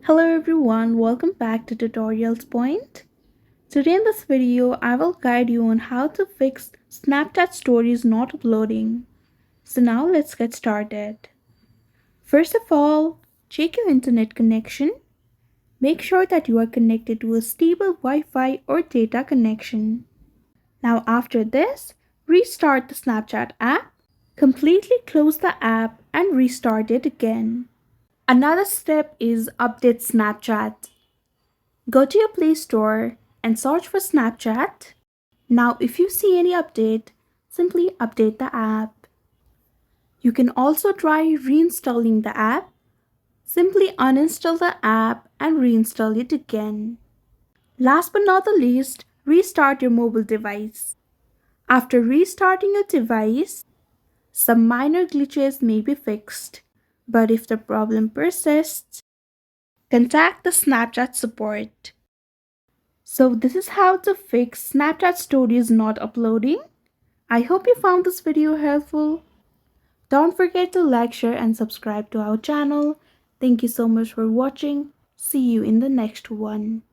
Hello everyone, welcome back to Tutorials Point. Today in this video, I will guide you on how to fix Snapchat stories not uploading. So now let's get started. First of all, check your internet connection. Make sure that you are connected to a stable Wi-Fi or data connection. Now after this, restart the Snapchat app. Completely close the app and restart it again. Another step is update Snapchat. Go to your Play Store and search for Snapchat. Now, if you see any update, simply update the app. You can also try reinstalling the app. Simply uninstall the app and reinstall it again. Last but not the least, restart your mobile device. After restarting your device, some minor glitches may be fixed. But if the problem persists, contact the Snapchat support. So this is how to fix Snapchat stories not uploading. I hope you found this video helpful. Don't forget to like, share and subscribe to our channel. Thank you so much for watching. See you in the next one.